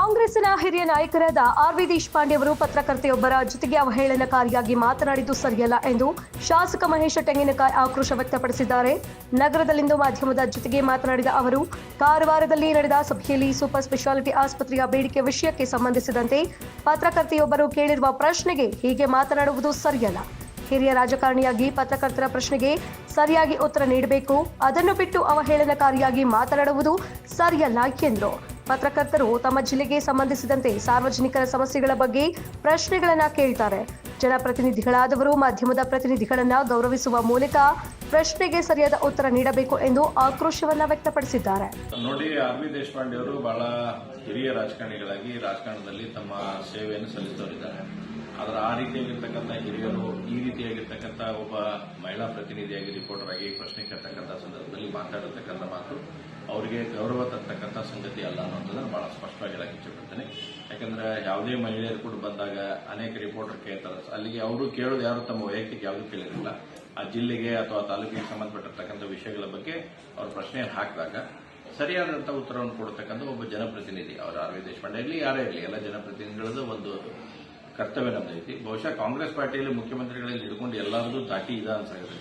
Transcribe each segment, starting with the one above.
ಕಾಂಗ್ರೆಸ್ಸಿನ ಹಿರಿಯ ನಾಯಕರಾದ ಆರ್ ವಿ ದೇಶಪಾಂಡೆ ಅವರು ಪತ್ರಕರ್ತೆಯೊಬ್ಬರ ಜೊತೆಗೆ ಅವಹೇಳನಕಾರಿಯಾಗಿ ಮಾತನಾಡಿದ್ದು ಸರಿಯಲ್ಲ ಎಂದು ಶಾಸಕ ಮಹೇಶ ತೆಂಗಿನಕಾಯಿ ಆಕ್ರೋಶ ವ್ಯಕ್ತಪಡಿಸಿದ್ದಾರೆ. ನಗರದಲ್ಲಿಂದು ಮಾಧ್ಯಮದ ಜೊತೆಗೆ ಮಾತನಾಡಿದ ಅವರು, ಕಾರವಾರದಲ್ಲಿ ನಡೆದ ಸಭೆಯಲ್ಲಿ ಸೂಪರ್ ಸ್ಪೆಷಾಲಿಟಿ ಆಸ್ಪತ್ರೆಯ ಬೇಡಿಕೆ ವಿಷಯಕ್ಕೆ ಸಂಬಂಧಿಸಿದಂತೆ ಪತ್ರಕರ್ತೆಯೊಬ್ಬರು ಕೇಳಿರುವ ಪ್ರಶ್ನೆಗೆ ಹೀಗೆ ಮಾತನಾಡುವುದು ಸರಿಯಲ್ಲ. ಹಿರಿಯ ರಾಜಕಾರಣಿಯಾಗಿ ಪತ್ರಕರ್ತರ ಪ್ರಶ್ನೆಗೆ ಸರಿಯಾಗಿ ಉತ್ತರ ನೀಡಬೇಕು, ಅದನ್ನು ಬಿಟ್ಟು ಅವಹೇಳನಕಾರಿಯಾಗಿ ಮಾತನಾಡುವುದು ಸರಿಯಲ್ಲ ಎಂದರು. ಪತ್ರಕರ್ತರು ತಮ್ಮ ಜಿಲ್ಲೆಗೆ ಸಂಬಂಧಿಸಿದಂತೆ ಸಾರ್ವಜನಿಕರ ಸಮಸ್ಯೆಗಳ ಬಗ್ಗೆ ಪ್ರಶ್ನೆಗಳನ್ನ ಕೇಳ್ತಾರೆ. ಜನಪ್ರತಿನಿಧಿಗಳಾದವರು ಮಾಧ್ಯಮದ ಪ್ರತಿನಿಧಿಗಳನ್ನ ಗೌರವಿಸುವ ಮೂಲಕ ಪ್ರಶ್ನೆಗೆ ಸರಿಯಾದ ಉತ್ತರ ನೀಡಬೇಕು ಎಂದು ಆಕ್ರೋಶವನ್ನ ವ್ಯಕ್ತಪಡಿಸಿದ್ದಾರೆ. ನೋಡಿ, ಆರ್ ವಿ ದೇಶಪಾಂಡೆ ಅವರು ಬಹಳ ಹಿರಿಯ ರಾಜಕಾರಣಿಗಳಾಗಿ ರಾಜಕಾರಣದಲ್ಲಿ ತಮ್ಮ ಸೇವೆಯನ್ನು ಸಲ್ಲಿಸುತ್ತಿದ್ದಾರೆ. ಆದರೆ ಆ ರೀತಿಯಾಗಿರ್ತಕ್ಕಂಥ ಹಿರಿಯರು ಈ ರೀತಿಯಾಗಿರ್ತಕ್ಕಂಥ ಒಬ್ಬ ಮಹಿಳಾ ಪ್ರತಿನಿಧಿಯಾಗಿ ರಿಪೋರ್ಟರ್ ಆಗಿ ಪ್ರಶ್ನೆ ಕೇಳ್ತಕ್ಕಂಥ ಸಂದರ್ಭದಲ್ಲಿ ಮಾತಾಡಿರ್ತಕ್ಕಂಥ ಮಾತು ಅವರಿಗೆ ಗೌರವ ತರ್ತಕ್ಕಂಥ ಸಂಗತಿ ಅಲ್ಲ ಅನ್ನೋದನ್ನು ಬಹಳ ಸ್ಪಷ್ಟವಾಗಿ ಹೇಳಕ್ಕೆ ಇಷ್ಟಪಡ್ತೇನೆ. ಯಾಕಂದ್ರೆ ಯಾವುದೇ ಮಹಿಳೆಯರು ಕೂಡ ಬಂದಾಗ ಅನೇಕ ರಿಪೋರ್ಟರ್ ಕೇಳ್ತಾರೆ, ಅಲ್ಲಿಗೆ ಅವರು ಕೇಳೋದು ಯಾರು ತಮ್ಮ ವೈಯಕ್ತಿಕ ಯಾವುದು ಕೇಳಿರಲಿಲ್ಲ. ಆ ಜಿಲ್ಲೆಗೆ ಅಥವಾ ತಾಲೂಕಿಗೆ ಸಂಬಂಧಪಟ್ಟಿರ್ತಕ್ಕಂಥ ವಿಷಯಗಳ ಬಗ್ಗೆ ಅವರು ಪ್ರಶ್ನೆಯನ್ನು ಹಾಕಿದಾಗ ಸರಿಯಾದಂಥ ಉತ್ತರವನ್ನು ಕೊಡತಕ್ಕಂಥ ಒಬ್ಬ ಜನಪ್ರತಿನಿಧಿ, ಅವರು ಆರ್ ವಿ ದೇಶಪಾಂಡೆ ಇರಲಿ ಯಾರೇ ಇರಲಿ, ಎಲ್ಲ ಜನಪ್ರತಿನಿಧಿಗಳದ್ದು ಒಂದು ಕರ್ತವ್ಯ ನಮ್ದೈತಿ. ಬಹುಶಃ ಕಾಂಗ್ರೆಸ್ ಪಾರ್ಟಿಯಲ್ಲಿ ಮುಖ್ಯಮಂತ್ರಿಗಳಲ್ಲಿ ಹಿಡ್ಕೊಂಡು ಎಲ್ಲರದು ದಾಟಿ ಇದೆ ಅನ್ಸಾಗಿದೆ.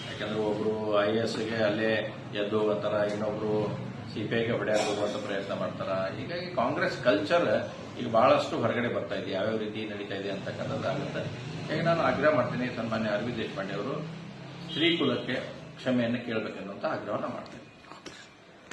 ಯಾಕಂದ್ರೆ ಒಬ್ರು IASಗೆ ಅಲ್ಲೇ ಎದ್ದು ಹೋಗ್ತಾರ, ಇನ್ನೊಬ್ರು CPIಗೆ ಹೊಡೆಯಕ್ಕೆ ಹೋಗುವಂತ ಪ್ರಯತ್ನ ಮಾಡ್ತಾರ. ಹೀಗಾಗಿ ಕಾಂಗ್ರೆಸ್ ಕಲ್ಚರ್ ಈಗ ಬಹಳಷ್ಟು ಹೊರಗಡೆ ಬರ್ತಾ ಇದೆ, ಯಾವ್ಯಾವ ರೀತಿ ನಡೀತಾ ಇದೆ ಅಂತಕ್ಕಂಥದ್ದಾಗುತ್ತೆ. ಈಗ ನಾನು ಆಗ್ರಹ ಮಾಡ್ತೀನಿ, ಸನ್ಮಾನ್ಯ ಆರ್ ವಿ ದೇಶಪಾಂಡೆ ಅವರು ಸ್ತ್ರೀ ಕುಲಕ್ಕೆ ಕ್ಷಮೆಯನ್ನು ಕೇಳಬೇಕೆನ್ನುವಂತ ಆಗ್ರಹವನ್ನು ಮಾಡ್ತೀನಿ.